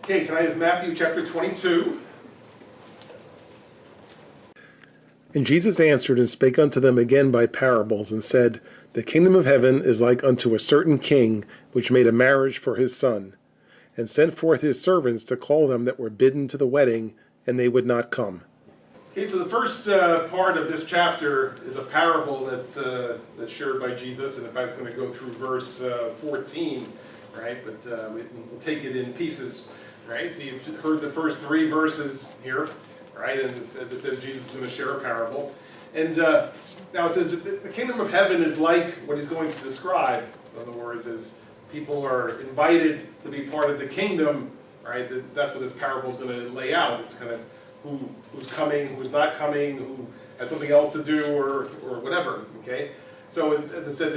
Okay, tonight is Matthew chapter 22. And Jesus answered and spake unto them again by parables, and said, The kingdom of heaven is like unto a certain king, which made a marriage for his son, and sent forth his servants to call them that were bidden to the wedding, and they would not come. Okay, so the first part of this chapter is a parable that's shared by Jesus, and in fact it's going to go through verse 14, right? But we'll take it in pieces, right? So you've heard the first three verses here, right? And as it says, Jesus is going to share a parable. And now it says that the kingdom of heaven is like what he's going to describe. So in other words, as people are invited to be part of the kingdom, right? That's what this parable is going to lay out. It's kind of who's coming, who's not coming, who has something else to do, or whatever. Okay. So as it says,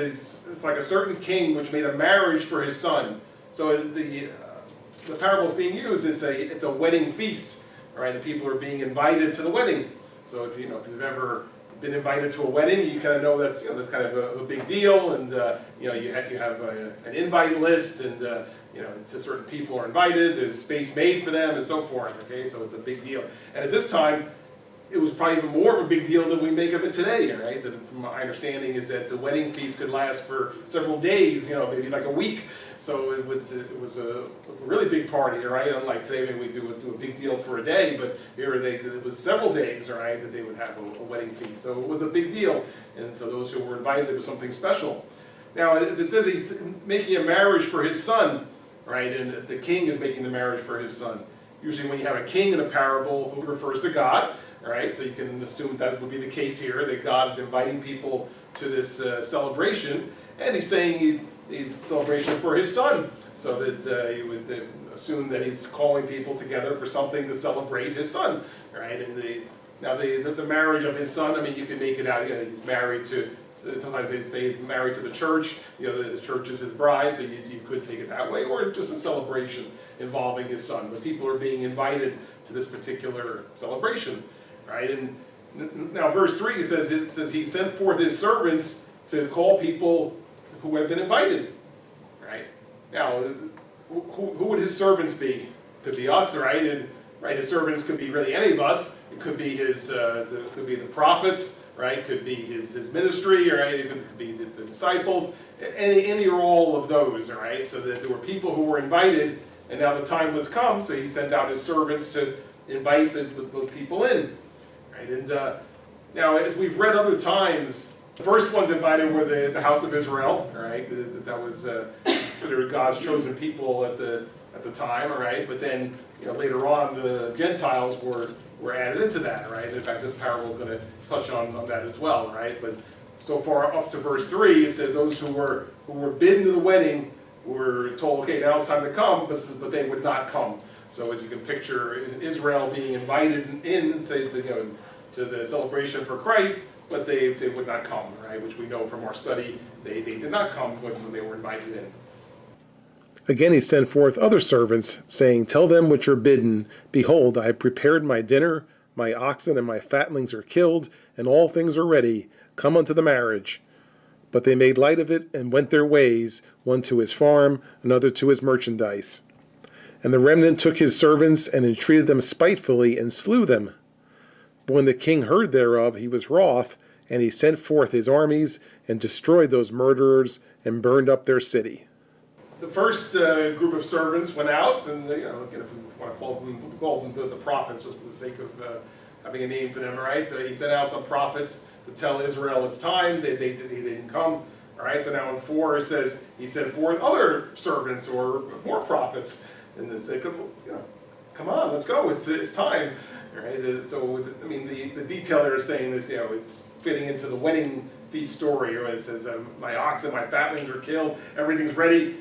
it's like a certain king which made a marriage for his son. So the parable is being used. It's a wedding feast, right? And people are being invited to the wedding. So if you've ever been invited to a wedding, you kind of know that's kind of a big deal, and you have an invite list, and it's a certain people are invited. There's space made for them, and so forth. Okay, so it's a big deal. And at this time, it was probably even more of a big deal than we make of it today, right? From my understanding is that the wedding feast could last for several days, maybe like a week. So it was a really big party, right? Unlike today, maybe we do a big deal for a day, but here it was several days, right, that they would have a wedding feast. So it was a big deal, and so those who were invited, it was something special. Now, as it says, he's making a marriage for his son, right? And the king is making the marriage for his son. Usually when you have a king in a parable, who refers to God, right? So you can assume that would be the case here, that God is inviting people to this celebration, and he's saying he's celebration for his son, so that you would assume that he's calling people together for something to celebrate his son, right? And the marriage of his son, I mean, you can make it out, he's married to, sometimes they say he's married to the church, the church is his bride, so you could take it that way, or just a celebration involving his son. But people are being invited to this particular celebration, right? And now verse 3 says he sent forth his servants to call people who have been invited, right? Now, who would his servants be? Could be us, right? Right. His servants could be really any of us. It could be could be the prophets, right? Could be his ministry, right? It could be the disciples, any or all of those, all right? So that there were people who were invited, and now the time was come, so he sent out his servants to invite those people in, right? And now, as we've read other times, the first ones invited were the house of Israel, right? That was considered God's chosen people at the time, all right? But then later on, the Gentiles were added into that, right? In fact, this parable is going to touch on that as well, right? But so far up to verse 3, it says those who were bidden to the wedding were told, okay, now it's time to come, but they would not come. So as you can picture, Israel being invited in, say, to the celebration for Christ, but they would not come, right? Which we know from our study, they did not come when they were invited in. Again he sent forth other servants, saying, Tell them which are bidden, Behold, I have prepared my dinner, my oxen and my fatlings are killed, and all things are ready. Come unto the marriage. But they made light of it, and went their ways, one to his farm, another to his merchandise. And the remnant took his servants, and entreated them spitefully, and slew them. But when the king heard thereof, he was wroth, and he sent forth his armies, and destroyed those murderers, and burned up their city. The first group of servants went out, and again, if we want to call them the prophets, just for the sake of having a name for them, right? So he sent out some prophets to tell Israel it's time. They didn't come, all right? So now in 4 it says he sent forth other servants or more prophets, and they said, come on, let's go. It's time, all right? So I mean, the detail there is saying that it's fitting into the wedding feast story, right? It says my oxen, my fatlings are killed, everything's ready.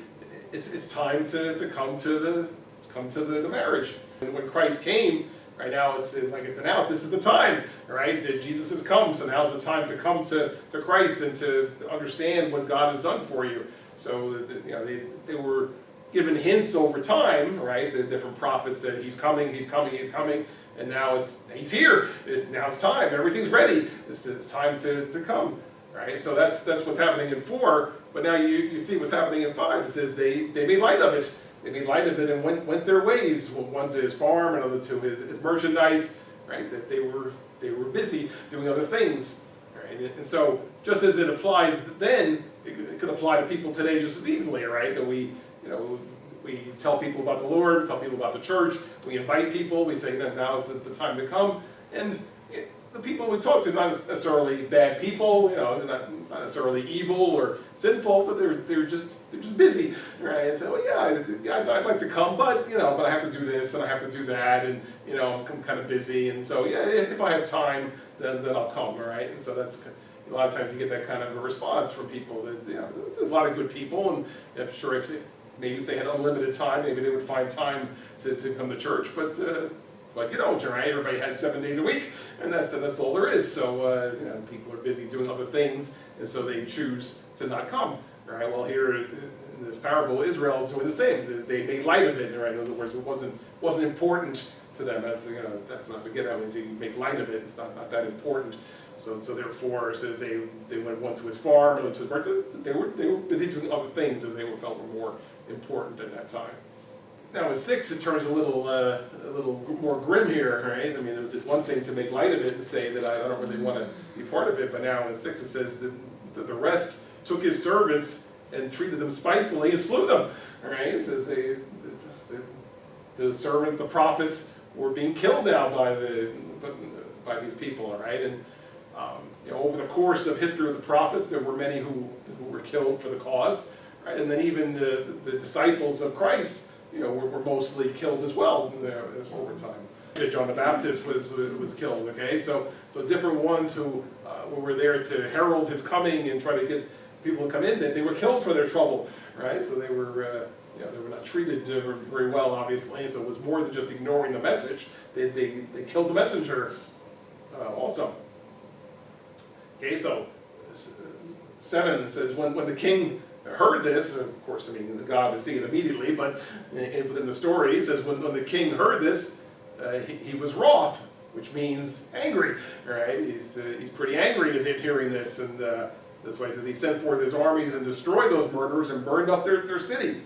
It's time to come to the marriage. And when Christ came, right now it's announced, this is the time, right? Jesus has come, so now's the time to come to Christ and to understand what God has done for you. So they were given hints over time, right? The different prophets said he's coming, and now he's here. Now it's time. Everything's ready. It's time to come. Right? So that's what's happening in 4, but now you see what's happening in 5. It says they made light of it. they made light of it and went their ways, one to his farm, another to his merchandise, right? That they were busy doing other things, right? And so just as it applies then, it could apply to people today just as easily, right? That we tell people about the Lord, we tell people about the church, we invite people, we say, now's the time to come, and the people we talk to are not necessarily bad people, they're not necessarily evil or sinful, but they're just busy, right? And say, well, yeah, I'd like to come, but but I have to do this and I have to do that, and I'm kind of busy, and so yeah, if I have time, then I'll come, all right? And so that's a lot of times you get that kind of a response from people that there's a lot of good people, and I'm sure if maybe if they had unlimited time, maybe they would find time to come to church, but you don't, right? Everybody has 7 days a week, and that's all there is. So people are busy doing other things, and so they choose to not come. Right? Well, here in this parable, Israel is doing the same. They made light of it. Right? In other words, it wasn't important to them. That's not to get at when you make light of it. It's not that important. So therefore, it says they went one to his farm, another to his birthday. They were busy doing other things that they felt were more important at that time. Now in 6, it turns a little more grim here, right? I mean, it was just one thing to make light of it and say that I don't really want to be part of it, but now in 6 it says that the rest took his servants and treated them spitefully and slew them. All right, it says the servant, the prophets were being killed now by these people. All right, and over the course of history of the prophets, there were many who were killed for the cause, right? And then even the disciples of Christ, were mostly killed as well over time. John the Baptist was killed. Okay, so different ones who were there to herald his coming and try to get people to come in, that they were killed for their trouble, right? So they were not treated very well, obviously. So it was more than just ignoring the message. They killed the messenger also. Okay, so 7 says when the king heard this, of course, I mean, God would see it immediately, but within the story, it says when the king heard this, he was wroth, which means angry, right? He's pretty angry at hearing this, and that's why he says he sent forth his armies and destroyed those murderers and burned up their city.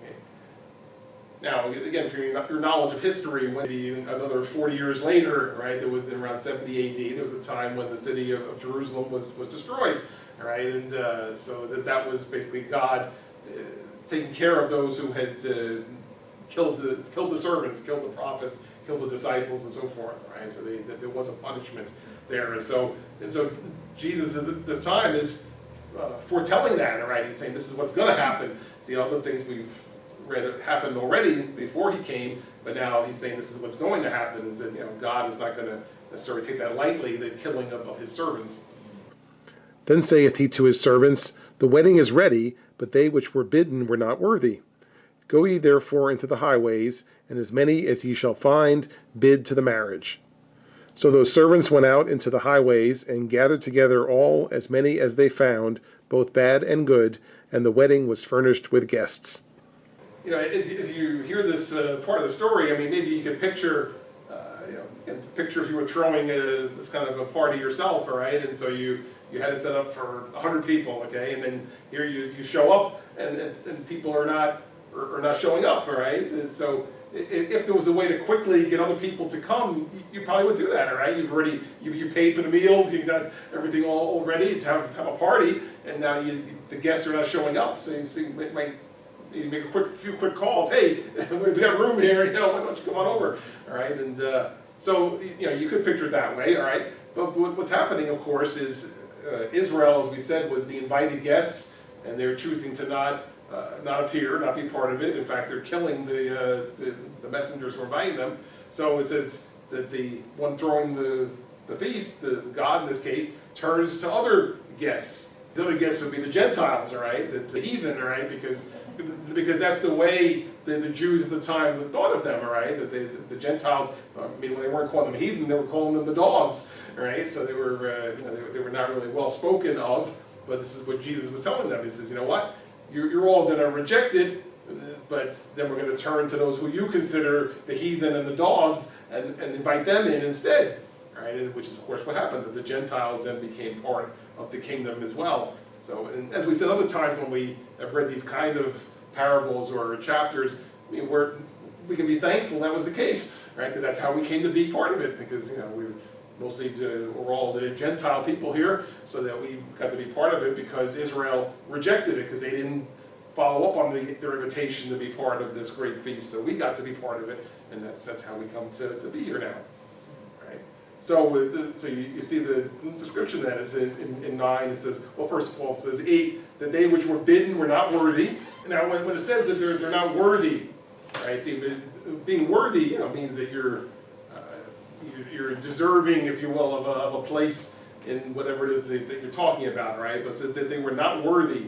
Okay. Now, again, for your knowledge of history, maybe another 40 years later, right, there was around 70 AD, there was a time when the city of Jerusalem was destroyed. Right, and so that was basically God taking care of those who had killed the servants, killed the prophets, killed the disciples, and so forth. Right, so there was a punishment there, and so Jesus at this time is foretelling that. Right, he's saying this is what's going to happen. See, all the things we've read happened already before he came, but now he's saying this is what's going to happen. Is that God is not going to necessarily take that lightly, the killing of his servants. Then saith he to his servants, The wedding is ready, but they which were bidden were not worthy. Go ye therefore into the highways, and as many as ye shall find, bid to the marriage. So those servants went out into the highways, and gathered together all as many as they found, both bad and good, and the wedding was furnished with guests. As you hear this part of the story, I mean, maybe you could picture, picture if you were throwing this kind of a party yourself, all right? And so you had it set up for 100 people, okay? And then here you show up, and people are not showing up, all right? And so if there was a way to quickly get other people to come, you probably would do that, all right? You paid for the meals, you've got everything all ready to have a party, and now the guests are not showing up, so you make a few quick calls. Hey, we have room here. Why don't you come on over? All right, and so you could picture it that way. All right, but what's happening, of course, is Israel, as we said, was the invited guests, and they're choosing to not appear, not be part of it. In fact, they're killing the messengers who are inviting them. So it says that the one throwing the feast, God in this case, turns to other guests. The other guests would be the Gentiles, all right, the heathen, all right, because that's the way the Jews at the time thought of them, all right, that the Gentiles, I mean, when they weren't calling them heathen, they were calling them the dogs, all right, so they were not really well spoken of, but this is what Jesus was telling them. He says, you know what, you're all going to reject it, but then we're going to turn to those who you consider the heathen and the dogs and invite them in instead, right, which is, of course, what happened, that the Gentiles then became part of the kingdom as well. So, and as we said other times when we have read these kind of parables or chapters, I mean, we can be thankful that was the case, right? Because that's how we came to be part of it. Because we're all the Gentile people here, so that we got to be part of it because Israel rejected it because they didn't follow up on their invitation to be part of this great feast. So we got to be part of it, and that's how we come to be here now. So you see the description that is in 9, it says, well, first of all, it says 8, that they which were bidden were not worthy. Now, when it says that they're not worthy, right? See, being worthy, means that you're deserving, if you will, of a place in whatever it is that you're talking about, right? So it says that they were not worthy.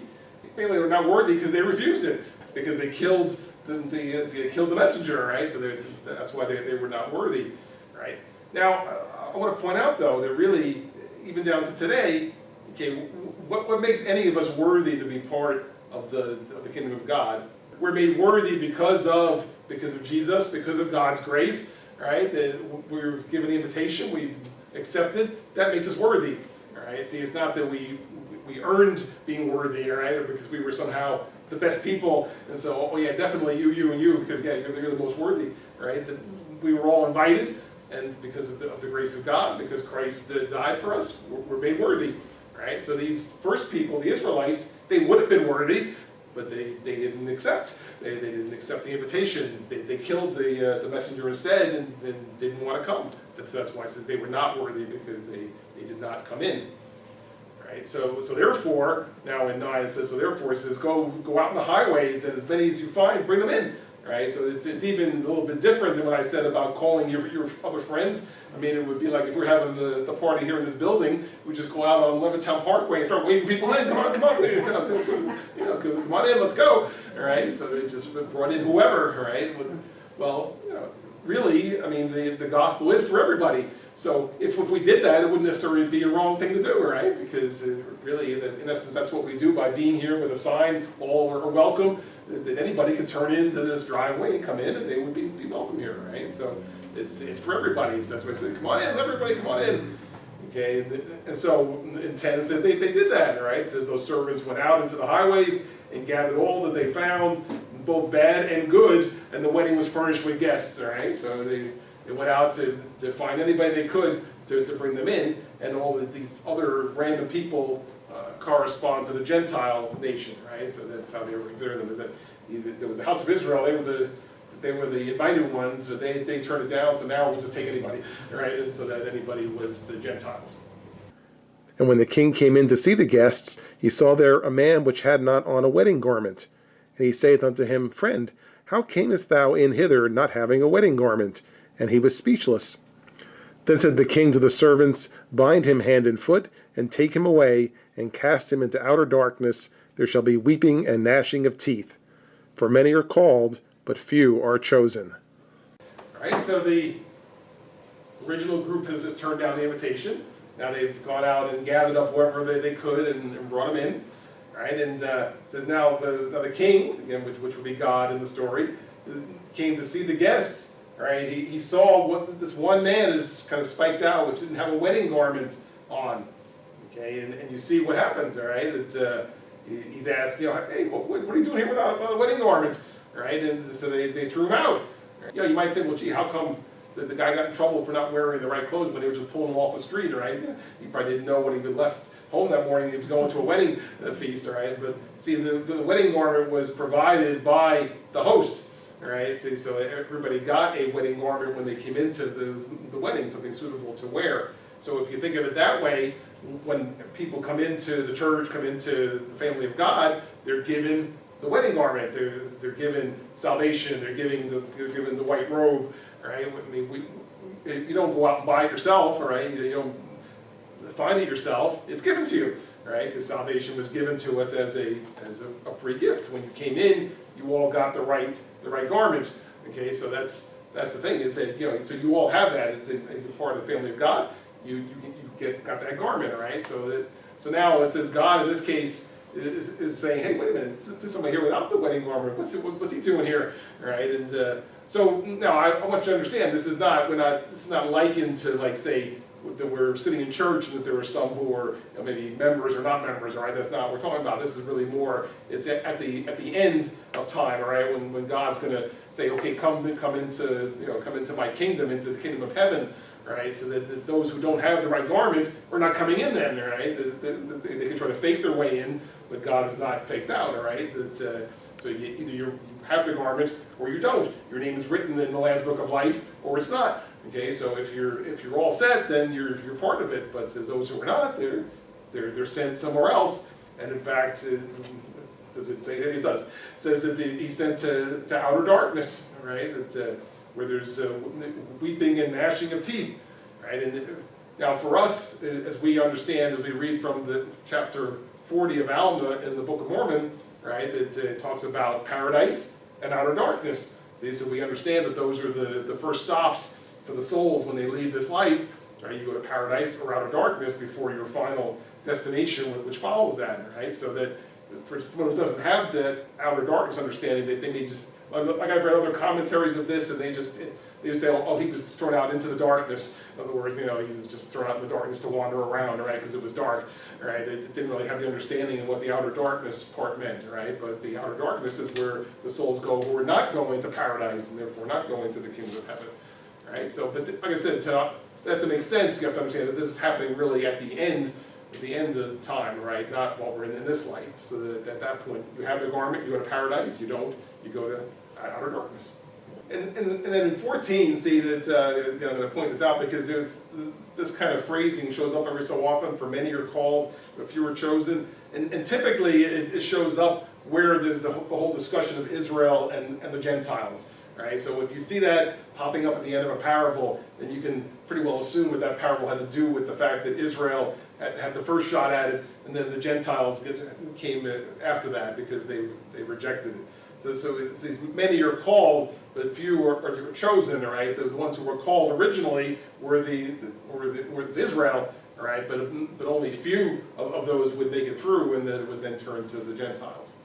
Mainly, they were not worthy because they refused it, because they killed they killed the messenger, right? So that's why they were not worthy, right? Now, I want to point out, though, that really, even down to today, okay, what makes any of us worthy to be part of the kingdom of God? We're made worthy because of Jesus, because of God's grace, right? That we're given the invitation, we accepted. That makes us worthy, all right? See, it's not that we earned being worthy, all right, or because we were somehow the best people, and so, oh yeah, definitely you, and you, because yeah, you're the most worthy, right? That we were all invited. And because of the grace of God, because Christ died for us, we're made worthy, right? So these first people, the Israelites, they would have been worthy, but they didn't accept. They didn't accept the invitation. They killed the messenger instead and didn't want to come. That's why it says they were not worthy, because they did not come in, right? So therefore, now in 9 it says, so therefore it says, go out in the highways, and as many as you find, bring them in. Right, so it's even a little bit different than what I said about calling your other friends. I mean, it would be like if we're having the party here in this building, we just go out on Levittown Parkway and start waving people in. Come on, come on, come on in, let's go. All right, so they just brought in whoever. Right, well, really, I mean, the gospel is for everybody. So if we did that, it wouldn't necessarily be a wrong thing to do, right? Because really, in essence, that's what we do by being here with a sign, all are welcome, that anybody could turn into this driveway and come in, and they would be welcome here, right? So it's for everybody. So that's why I said, come on in, everybody, come on in. Okay, and so in 10 it says they did that, right? It says those servants went out into the highways and gathered all that they found, both bad and good, and the wedding was furnished with guests, all right? So they went out to find anybody they could to bring them in, and all of these other random people correspond to the Gentile nation, right? So that's how they were considering them. Is that there was the house of Israel, they were the invited ones, but they turned it down, so now we'll just take anybody, right? And so that anybody was the Gentiles. And when the king came in to see the guests, he saw there a man which had not on a wedding garment. And he saith unto him, Friend, how camest thou in hither, not having a wedding garment? And he was speechless. Then said the king to the servants, Bind him hand and foot, and take him away, and cast him into outer darkness. There shall be weeping and gnashing of teeth. For many are called, but few are chosen. All right, so the original group has just turned down the invitation. Now they've gone out and gathered up whoever they could and brought them in. Right, and it says now the king, again, which would be God in the story, came to see the guests. Right, he saw what this one man is kind of spiked out, which didn't have a wedding garment on. Okay, and you see what happened. All right, that he's asked, hey, what are you doing here without a wedding garment? Right, and so they threw him out. You might say, well, gee, how come the guy got in trouble for not wearing the right clothes when they were just pulling him off the street? Right, he probably didn't know when he left home that morning he was going to a wedding feast. All right, but see, the wedding garment was provided by the host. All right, see, so everybody got a wedding garment when they came into the wedding, something suitable to wear. So if you think of it that way, when people come into the church, come into the family of God, they're given the wedding garment. They're given salvation. They're given the white robe. All right, I mean, you don't go out and buy it yourself. All right, you don't find it yourself. It's given to you. Right, because salvation was given to us as a free gift. When you came in, you all got the right garment. Okay, so that's the thing, is that so you all have that. It's a part of the family of God. You got that garment. All right, so now it says God in this case is saying, hey, wait a minute, there's somebody here without the wedding garment. What's he doing here? All right, and so now I want you to understand, this is not likened to, like, say, that we're sitting in church and that there are some who are maybe members or not members, all right? That's not what we're talking about. This is really more, it's at the end of time, all right? When God's going to say, okay, come into my kingdom, into the kingdom of heaven, all right? So that those who don't have the right garment are not coming in then, all right? They can try to fake their way in, but God is not faked out, all right? So either you have the garment or you don't. Your name is written in the Lamb's Book of Life, or it's not. Okay, so if you're all set, then you're part of it. But it says those who are not, they're sent somewhere else. And in fact, does it say it? It does. It says that he's sent to outer darkness. Right, that where there's weeping and gnashing of teeth. Right, and now for us, as we understand, as we read from the chapter 40 of Alma in the Book of Mormon, right, that it talks about paradise and outer darkness. See, so we understand that those are the first stops for the souls when they leave this life. Right, you go to paradise or outer darkness before your final destination, which follows that. Right, so that for someone who doesn't have that outer darkness understanding, they may just, like I've read other commentaries of this, and they just say, oh, he was thrown out into the darkness. In other words, he was just thrown out in the darkness to wander around, right? Because it was dark, right? They didn't really have the understanding of what the outer darkness part meant, right? But the outer darkness is where the souls go who are not going to paradise and therefore not going to the kingdom of heaven, right? So, but like I said, that to make sense, you have to understand that this is happening really at the end of time, right? Not while we're in this life. So that at that point, you have the garment, you go to paradise. You don't, you go to outer darkness. And then in 14, see that, I'm going to point this out because this kind of phrasing shows up every so often. For many are called, but few are chosen. And typically it shows up where there's the whole discussion of Israel and the Gentiles. Right? So if you see that popping up at the end of a parable, then you can pretty well assume what that parable had to do with the fact that Israel had the first shot at it, and then the Gentiles came after that because they rejected it. So it says many are called, but few are chosen. Right? The ones who were called originally were Israel. Right? But only few of those would make it through, and then it would then turn to the Gentiles.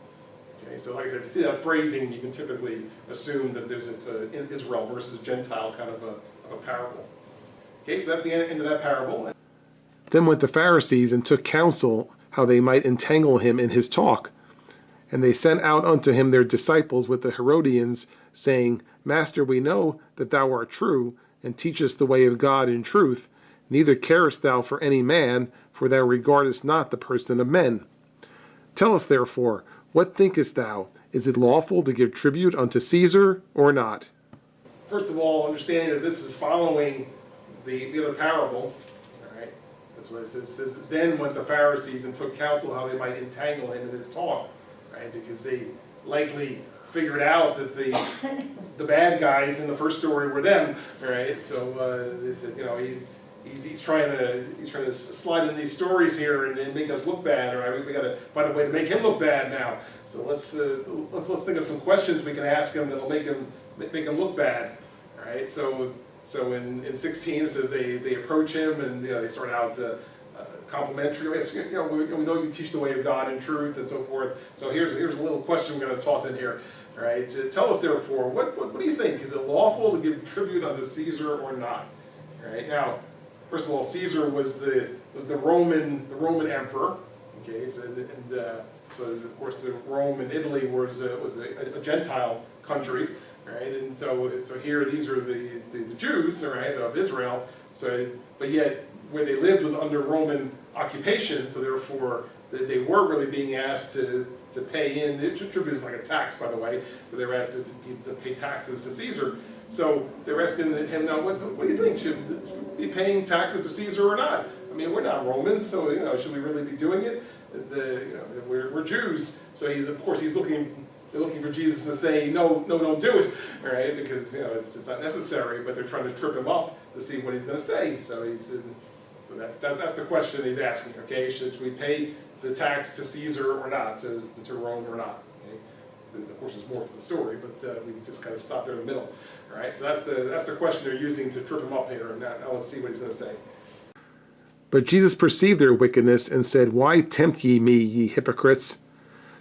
Okay, so like I said, if you see that phrasing, you can typically assume that it's Israel versus Gentile kind of a parable. Okay, so that's the end of that parable. Then went the Pharisees and took counsel how they might entangle him in his talk. And they sent out unto him their disciples with the Herodians, saying, Master, we know that thou art true, and teachest the way of God in truth. Neither carest thou for any man, for thou regardest not the person of men. Tell us therefore, what thinkest thou? Is it lawful to give tribute unto Caesar or not? First of all, understanding that this is following the other parable, all right? That's what it says. It says, then went the Pharisees and took counsel how they might entangle him in his talk, right? Because they likely figured out that the bad guys in the first story were them, right? So they said, he's trying to slide in these stories here and make us look bad. All right, we got to find a way to make him look bad now. So let's think of some questions we can ask him that'll make him look bad. All right. So in 16 it says they approach him and they start out complimentary. We know you teach the way of God in truth and so forth. So here's a little question we're going to toss in here. All right. Tell us therefore, what do you think? Is it lawful to give tribute unto Caesar or not? All right. Now, first of all, Caesar was the Roman emperor. Okay, so of course the Rome and Italy was a Gentile country, right? And so here these are the Jews, right, of Israel. So but yet where they lived was under Roman occupation. So therefore they were really being asked to pay in. The tribute is like a tax, by the way. So they were asked to pay taxes to Caesar. So they're asking him now, what do you think? Should we be paying taxes to Caesar or not? I mean, we're not Romans, so should we really be doing it? We're Jews, so he's looking for Jesus to say no, don't do it, all right? Because it's not necessary, but they're trying to trip him up to see what he's going to say. So that's the question he's asking. Okay, should we pay the tax to Caesar or not, to Rome or not? Okay? Of course, there's more to the story, but we just kind of stop there in the middle. All right, so that's the question they're using to trip him up here. And now let's see what he's going to say. But Jesus perceived their wickedness and said, Why tempt ye me, ye hypocrites?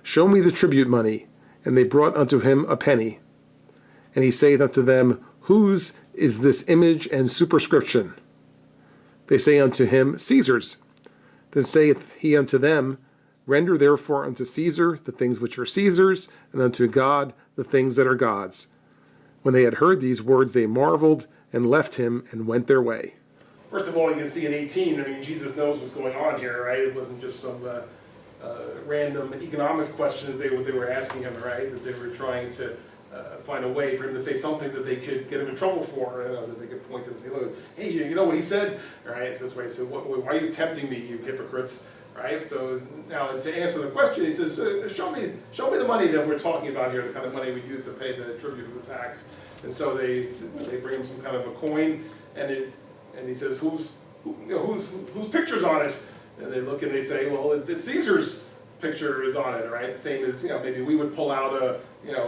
Show me the tribute money. And they brought unto him a penny. And he saith unto them, Whose is this image and superscription? They say unto him, Caesar's. Then saith he unto them, Render therefore unto Caesar the things which are Caesar's, and unto God the things that are God's. When they had heard these words, they marveled, and left him, and went their way. First of all, you can see in 18, I mean, Jesus knows what's going on here, right? It wasn't just some random economics question that they were asking him, right? That they were trying to find a way for him to say something that they could get him in trouble for, that they could point to him and say, look, hey, you know what he said? Right? So that's why he said, why are you tempting me, you hypocrites? Right? So now to answer the question, he says, show me the money that we're talking about here, the kind of money we use to pay the tribute of the tax. And so they bring him some kind of a coin, and he says, whose picture's on it? And they look and they say, well, it's Caesar's picture is on it, right? The same as, maybe we would pull out a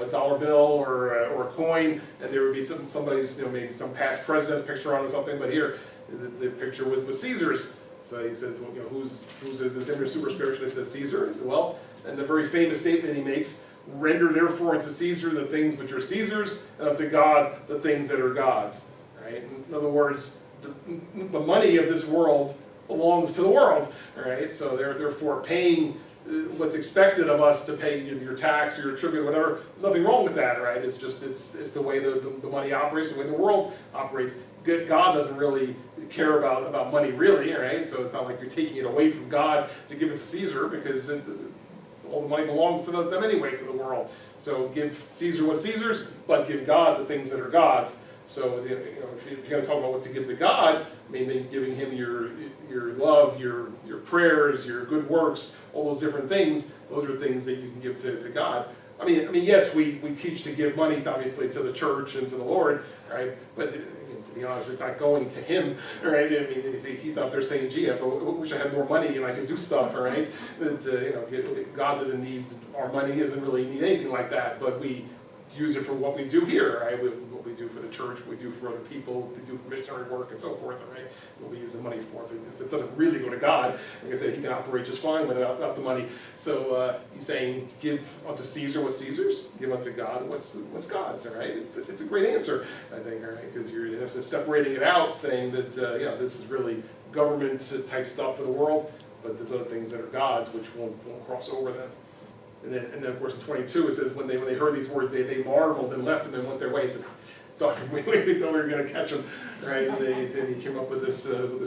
dollar bill or a coin, and there would be somebody's, maybe some past president's picture on it or something. But here, the picture was Caesar's. So he says, well, whose is this image superscription that says Caesar? He said, well, and the very famous statement he makes, render therefore unto Caesar the things which are Caesar's, and unto God the things that are God's. Right? In other words, the money of this world belongs to the world. Right? So therefore paying what's expected of us to pay your tax or your tribute or whatever, there's nothing wrong with that, right? It's just it's the way the money operates, the way the world operates. God doesn't really care about money, really, right? So it's not like you're taking it away from God to give it to Caesar, because all the money belongs to them anyway, to the world. So give Caesar what's Caesar's, but give God the things that are God's. So if you're going to talk about what to give to God, I mean, then giving him your love, your prayers, your good works, all those different things, those are things that you can give to God. I mean, yes, we teach to give money, obviously, to the church and to the Lord, right? But to be honest, it's not going to him, right? I mean, he's out there saying, gee, I wish I had more money and I could do stuff, all right? But, God doesn't need our money, he doesn't really need anything like that, but we use it for what we do here, right? What we do for the church, what we do for other people, what we do for missionary work and so forth, right? What we use the money for. But it doesn't really go to God. Like I said, he can operate just fine without the money. So he's saying, give unto Caesar what's Caesar's, give unto God what's God's, all right? It's a great answer, I think, all right? Because you're in essence separating it out, saying that, this is really government type stuff for the world, but there's other things that are God's which won't cross over them. And then of course in 22 it says when they heard these words they marveled and left him and went their way. He said, we thought we were going to catch him, right? And he came up with this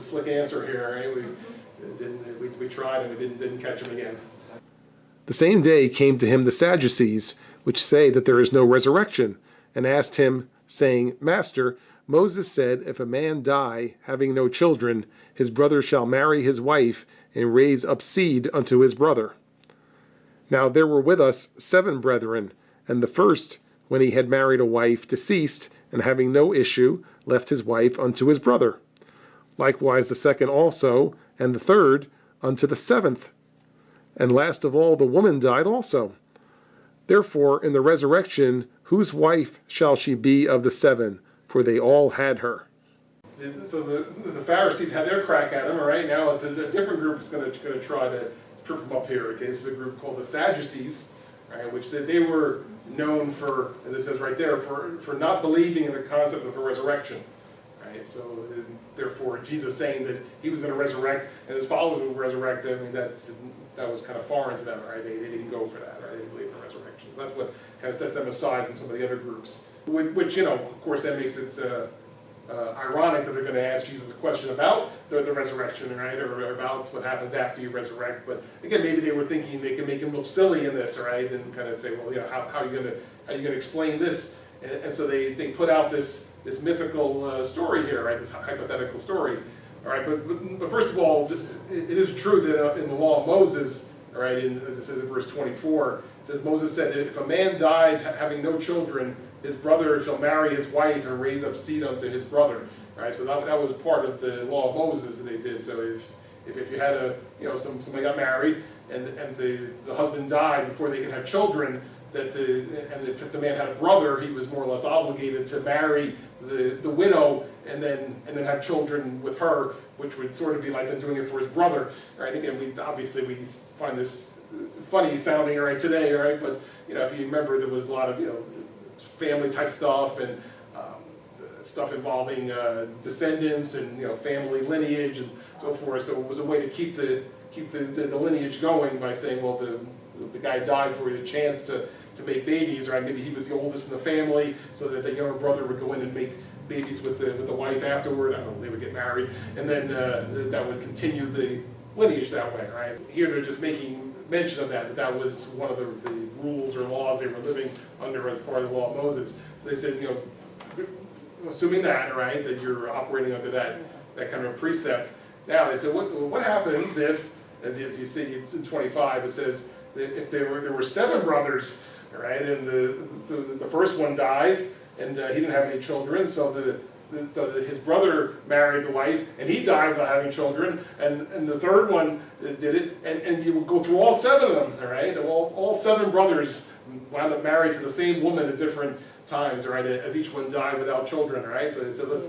slick answer here, right? We tried and we didn't catch him again. The same day came to him the Sadducees, which say that there is no resurrection, and asked him, saying, Master, Moses said, if a man die, having no children, his brother shall marry his wife, and raise up seed unto his brother. Now there were with us 7 brethren, and the first, when he had married a wife, deceased, and having no issue, left his wife unto his brother. Likewise the second also, and the third, unto the 7th. And last of all the woman died also. Therefore in the resurrection, whose wife shall she be of the 7? For they all had her. So the Pharisees had their crack at him, all right? Now it's a different group that's going to try to trip him up here. Okay, this is a group called the Sadducees, right? Which they were known for, as it says right there, for not believing in the concept of a resurrection, right? So therefore, Jesus saying that he was going to resurrect and his followers would resurrect. I mean, that was kind of foreign to them, right? They didn't go for that, right? They didn't believe in resurrection. So that's what kind of sets them aside from some of the other groups. Which of course, that makes it ironic that they're going to ask Jesus a question about the resurrection, right, or about what happens after you resurrect. But again, maybe they were thinking they could make him look silly in this, right, and kind of say, well, how are you going to explain this? And so they put out this mythical story here, right, this hypothetical story, all right. But first of all, it is true that in the law of Moses, all right, as it says in verse 24, it says Moses said that if a man died having no children, his brother shall marry his wife and raise up seed unto his brother. Right, so that was part of the law of Moses that they did. So if you had somebody got married and the husband died before they could have children, if the man had a brother, he was more or less obligated to marry the widow and then have children with her, which would sort of be like them doing it for his brother. Right? Again, we find this funny sounding right today, right? But if you remember, there was a lot of family type stuff and stuff involving descendants and family lineage and so forth. So it was a way to keep the lineage going by saying, well, the guy died before he had a chance to make babies, right? Maybe he was the oldest in the family, so that the younger brother would go in and make babies with the wife afterward. I don't know, they would get married, and then that would continue the lineage that way, right? Here they're just making mention of that was one of the rules or laws they were living under as part of the law of Moses. So they said, assuming that, right, that you're operating under that kind of precept. Now they said, what happens if, as you see in 25, it says that if there were 7 brothers, right, and the first one dies, and he didn't have any children, so his brother married the wife, and he died without having children, and the third one did it, and you would go through all 7 of them, all right? All 7 brothers wound up married to the same woman at different times, right, as each one died without children, right? So let's,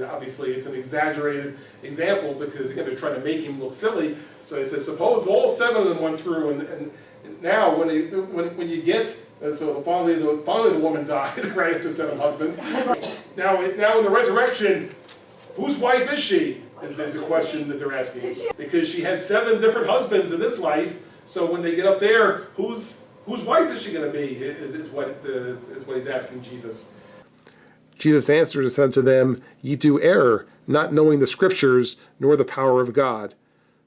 obviously it's an exaggerated example because, again, they're trying to make him look silly. So it says, suppose all 7 of them went through, and now when you get, so finally the woman died, right, after 7 husbands. Now in the resurrection, whose wife is she? Is the question that they're asking. Because she had 7 different husbands in this life, so when they get up there, whose wife is she going to be, is what he's asking Jesus. Jesus answered and said unto them, Ye do err, not knowing the Scriptures, nor the power of God.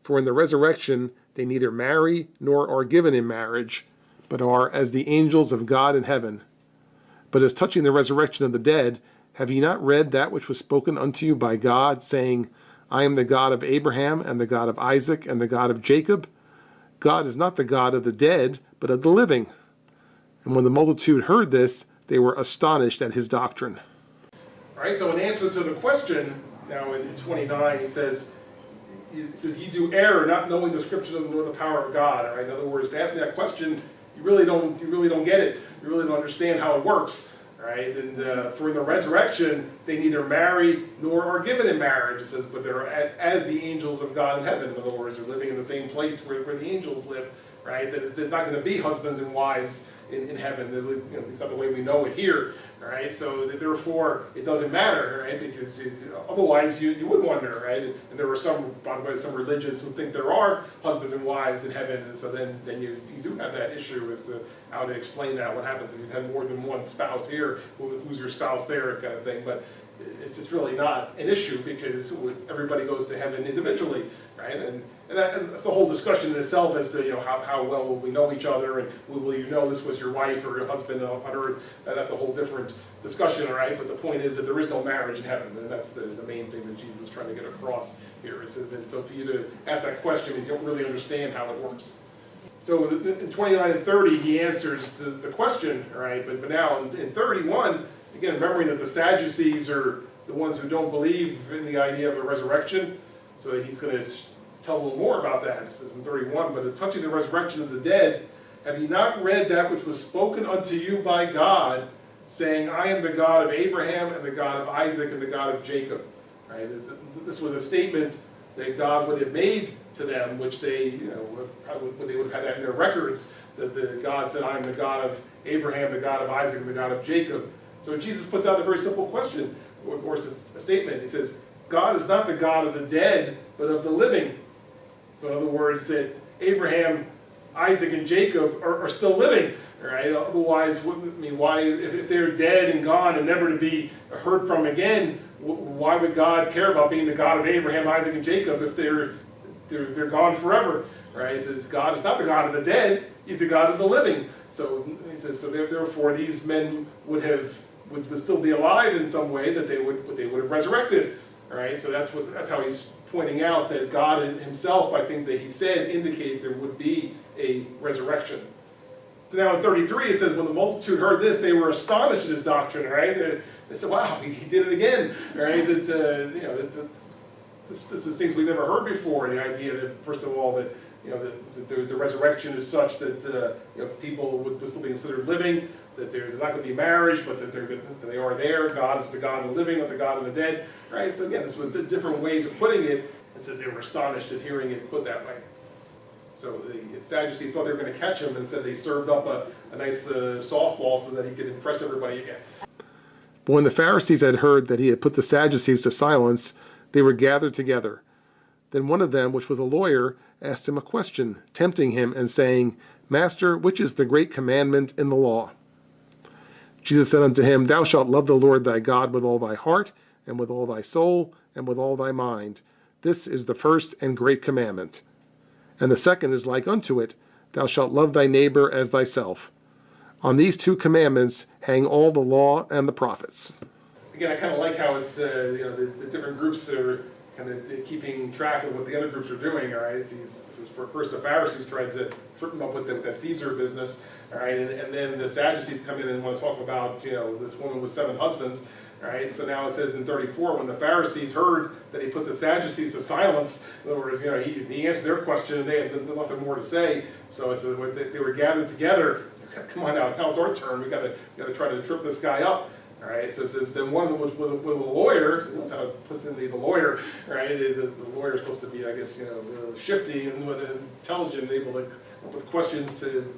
For in the resurrection they neither marry, nor are given in marriage, but are as the angels of God in heaven. But as touching the resurrection of the dead, have ye not read that which was spoken unto you by God, saying, I am the God of Abraham, and the God of Isaac, and the God of Jacob? God is not the God of the dead, but of the living. And when the multitude heard this, they were astonished at his doctrine. All right, so in answer to the question, now in 29, he says, ye do err, not knowing the Scriptures nor the power of God. All right, in other words, to ask me that question, you really don't get it. You really don't understand how it works. Right, and for in the resurrection, they neither marry nor are given in marriage. It says, but they're as the angels of God in heaven. In other words, they're living in the same place where the angels live. Right, that there's not going to be husbands and wives in heaven. It's not the way we know it here. Right, so therefore it doesn't matter. Right, because otherwise you would wonder. Right, and there are some, by the way, some religions who think there are husbands and wives in heaven, and so then you do have that issue as to how to explain that. What happens if you have more than one spouse here? Who's your spouse there, kind of thing. But it's really not an issue because everybody goes to heaven individually, right? And that's a whole discussion in itself as to how well will we know each other, and will you know this was your wife or your husband on earth? That's a whole different discussion, all right? But the point is that there is no marriage in heaven, and that's the main thing that Jesus is trying to get across here. It says, and so for you to ask that question means you don't really understand how it works. So in 29 and 30, he answers the question, all right? But now in 31, again, remembering that the Sadducees are the ones who don't believe in the idea of a resurrection, so he's going to tell a little more about that. It says in 31, but as touching the resurrection of the dead, have ye not read that which was spoken unto you by God, saying, I am the God of Abraham, and the God of Isaac, and the God of Jacob? Right? This was a statement that God would have made to them, which they, they would have had that in their records, that God said, I am the God of Abraham, the God of Isaac, and the God of Jacob. So Jesus puts out a very simple question, or a statement. He says, God is not the God of the dead, but of the living. So in other words, that Abraham, Isaac, and Jacob are still living, right? Otherwise, why, if they're dead and gone and never to be heard from again, why would God care about being the God of Abraham, Isaac, and Jacob if they're gone forever? Right? He says God is not the God of the dead; He's the God of the living. So he says, so therefore, these men would still be alive in some way, that they would have resurrected. All right. So that's how he's pointing out that God Himself, by things that He said, indicates there would be a resurrection. So now in 33 it says, when the multitude heard this, they were astonished at His doctrine. Right? They said, "Wow, he did it again!" Right? This is things we've never heard before. The idea that, first of all, that the resurrection is such that people would still be considered living. That there's not going to be marriage, but that they are there. God is the God of the living, not the God of the dead. Right? So again, this was different ways of putting it. It says they were astonished at hearing it put that way. So the Sadducees thought they were going to catch him, and said they served up a nice softball so that he could impress everybody again. But when the Pharisees had heard that he had put the Sadducees to silence, they were gathered together. Then one of them, which was a lawyer, asked him a question, tempting him, and saying, Master, which is the great commandment in the law? Jesus said unto him, Thou shalt love the Lord thy God with all thy heart, and with all thy soul, and with all thy mind. This is the first and great commandment. And the second is like unto it, Thou shalt love thy neighbor as thyself. On these two commandments hang all the law and the prophets. Again, I kind of like how it's, the different groups are kind of keeping track of what the other groups are doing, all right? First the Pharisees tried to trip them up with the Caesar business, all right? And then the Sadducees come in and want to talk about, this woman with 7 husbands, all right? So now it says in 34, when the Pharisees heard that he put the Sadducees to silence, in other words, he answered their question and they had nothing more to say. So it says they were gathered together. Come on now, now it's our turn. We got to try to trip this guy up. All right, so it says then one of them was with a lawyer. So that's how it puts in he's a lawyer. Right, the lawyer is supposed to be, I guess, shifty and intelligent, able to come up with questions to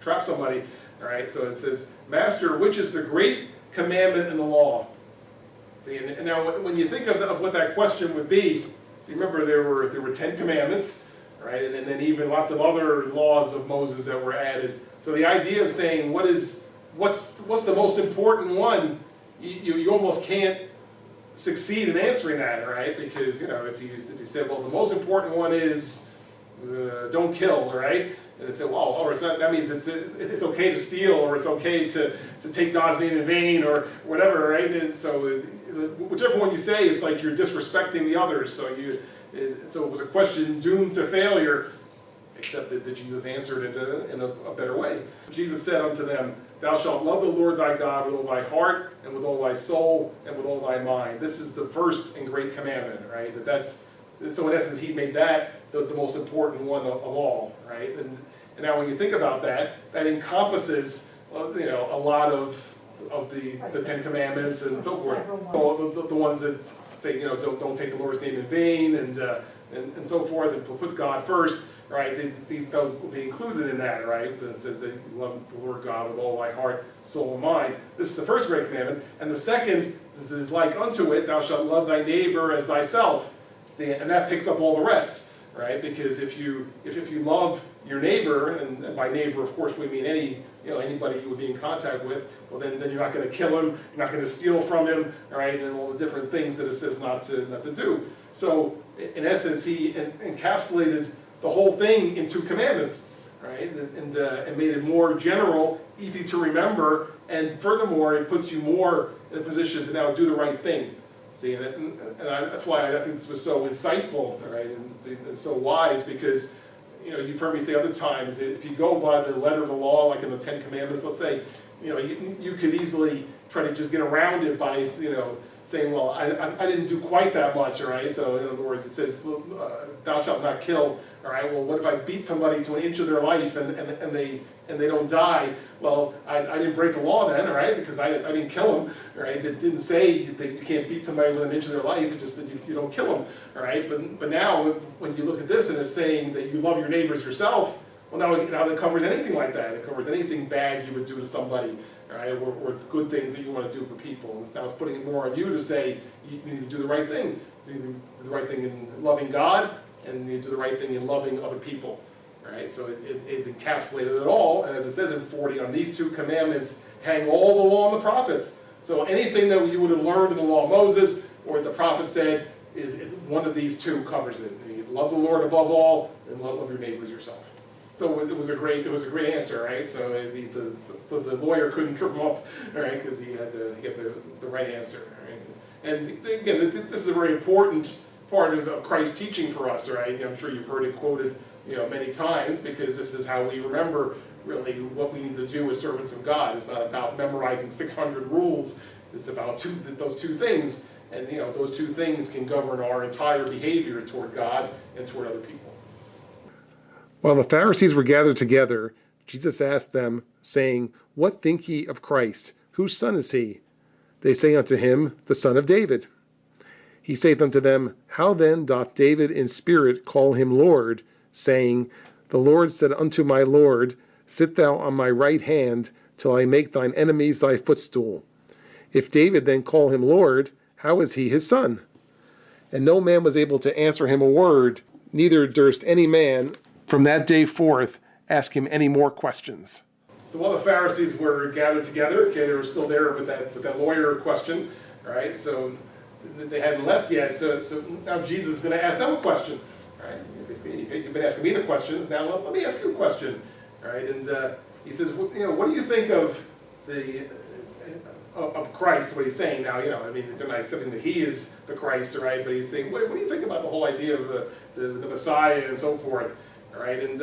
trap somebody. All right, so it says, Master, which is the great commandment in the law? See, and now when you think of what that question would be, see, remember there were 10 commandments, right, and then even lots of other laws of Moses that were added. So the idea of saying what's the most important one, you almost can't succeed in answering that, right? Because if you say, well, the most important one is don't kill, right? And they say, well, or that means it's okay to steal, or it's okay to take God's name in vain, or whatever, right? And so whichever one you say, it's like you're disrespecting the others. So it was a question doomed to failure, except that Jesus answered it in a better way. Jesus said unto them, Thou shalt love the Lord thy God with all thy heart, and with all thy soul, and with all thy mind. This is the first and great commandment, right? So in essence, he made that the most important one of all, right? And now when you think about that encompasses, a lot of the 10 Commandments and so forth. The ones that say, don't take the Lord's name in vain, and so forth, and put God first. Right, these will be included in that, right? But it says that you love the Lord God with all thy heart, soul, and mind. This is the first great commandment. And the second is like unto it, thou shalt love thy neighbor as thyself. See, and that picks up all the rest, right? Because if you love your neighbor, and by neighbor, of course, we mean anybody you would be in contact with, well, then you're not going to kill him, you're not going to steal from him, right? And all the different things that it says not to do. So, in essence, he encapsulated the whole thing in 2 commandments, right? And made it more general, easy to remember, and furthermore, it puts you more in a position to now do the right thing. See, and that's why I think this was so insightful, right, and so wise, because you've heard me say other times, if you go by the letter of the law, like in the 10 Commandments, let's say, you could easily try to just get around it by saying, well, I didn't do quite that much, all right? So in other words, it says, thou shalt not kill. All right, well, what if I beat somebody to an inch of their life and they don't die? Well, I didn't break the law then, all right, because I didn't kill them, all right? It didn't say that you can't beat somebody with an inch of their life. It just said you don't kill them, all right? But now when you look at this and it's saying that you love your neighbors yourself, well, now that covers anything like that. It covers anything bad you would do to somebody, all right, or good things that you want to do for people. And now it's putting it more on you to say you need to do the right thing. You need to do the right thing in loving God, and you do the right thing in loving other people. Right? So it encapsulated it all, and as it says in 40, on these 2 commandments hang all the law and the prophets. So anything that you would have learned in the law of Moses, or the prophet said, is one of these 2 covers it. You love the Lord above all, and love your neighbors yourself. So it was a great answer, right? So the lawyer couldn't trip him up, right? Because he had the right answer, right? And again, this is a very important part of Christ's teaching for us, right? I'm sure you've heard it quoted, many times, because this is how we remember really what we need to do as servants of God. It's not about memorizing 600 rules. It's about those 2 things, and those 2 things can govern our entire behavior toward God and toward other people. While the Pharisees were gathered together, Jesus asked them, saying, What think ye of Christ? Whose son is he? They say unto him, The son of David. He saith unto them, How then doth David in spirit call him Lord, saying, The Lord said unto my Lord, Sit thou on my right hand, till I make thine enemies thy footstool. If David then call him Lord, how is he his son? And no man was able to answer him a word, neither durst any man from that day forth ask him any more questions. So while the Pharisees were gathered together, okay, they were still there with that lawyer question, right? So they hadn't left yet. So now Jesus is going to ask them a question, right? Basically, you've been asking me the questions. Now let me ask you a question, right? And he says, what do you think of of Christ? What he's saying now, I mean, they're not accepting that he is the Christ, right? But he's saying, what do you think about the whole idea of the Messiah and so forth, right? And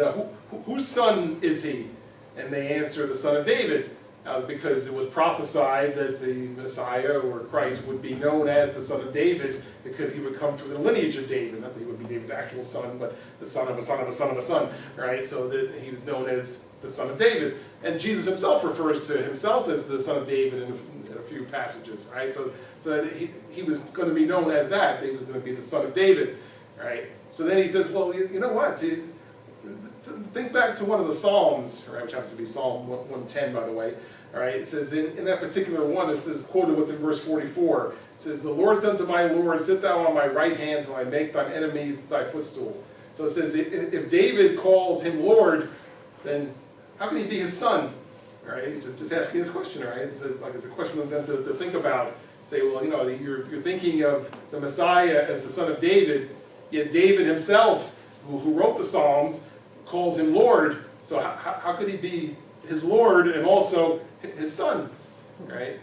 whose son is he? And they answer, the son of David, because it was prophesied that the Messiah or Christ would be known as the son of David because he would come through the lineage of David. Not that he would be David's actual son, but the son of a son of a son of a son, right? So that he was known as the son of David. And Jesus himself refers to himself as the son of David in a few passages, right? So that he was going to be known as that. He was going to be the son of David, right? So then he says, well, you know what? Think back to one of the Psalms, right, which happens to be Psalm 110, by the way. All right, it says in that particular one, it says, quoted what's in verse 44. It says, the Lord said to my Lord, sit thou on my right hand till I make thine enemies thy footstool. So it says, if David calls him Lord, then how can he be his son? All right, just asking this question, right? It's a question of them to think about. Say, well, you're thinking of the Messiah as the son of David, yet David himself, who wrote the Psalms, calls him Lord, so how could he be his Lord and also his son, right?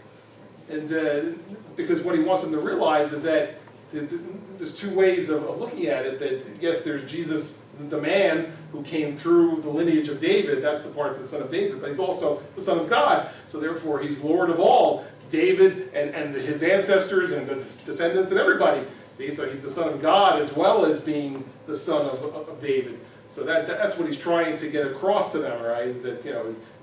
And because what he wants them to realize is that there's two ways of looking at it, that yes, there's Jesus, the man who came through the lineage of David, that's the part of the son of David, but he's also the son of God, so therefore he's Lord of all, David and his ancestors and the descendants and everybody. See, so he's the son of God as well as being the son of David. So that's what he's trying to get across to them, right? Is that,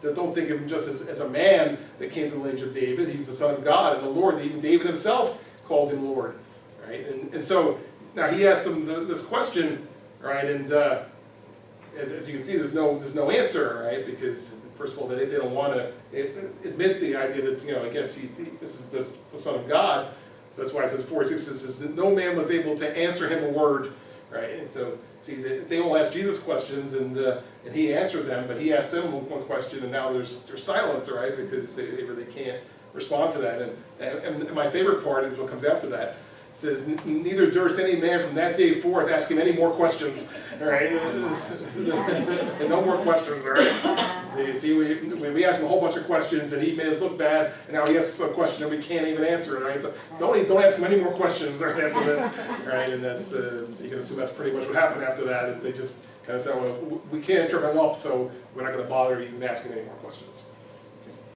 don't think of him just as a man that came from the lineage of David. He's the son of God and the Lord. Even David himself called him Lord, right? And so now he asks them this question, right? And as you can see, there's no answer, right? Because first of all, they don't want to admit the idea that, I guess this is the son of God. So that's why it says 46, it says that no man was able to answer him a word, right? And so, see, they all asked Jesus questions, and he answered them, but he asked them one question, and now there's silence, right? Because they really can't respond to that. And my favorite part is what comes after that. It says, neither durst any man from that day forth ask him any more questions, all right? And no more questions, all right? See, we asked him a whole bunch of questions, and he made us look bad, and now he asks us a question and we can't even answer it, right? So don't ask him any more questions right after this, right? And that's, so you can assume that's pretty much what happened after that, is they just kind of said, well, we can't trip him up, so we're not going to bother even asking any more questions.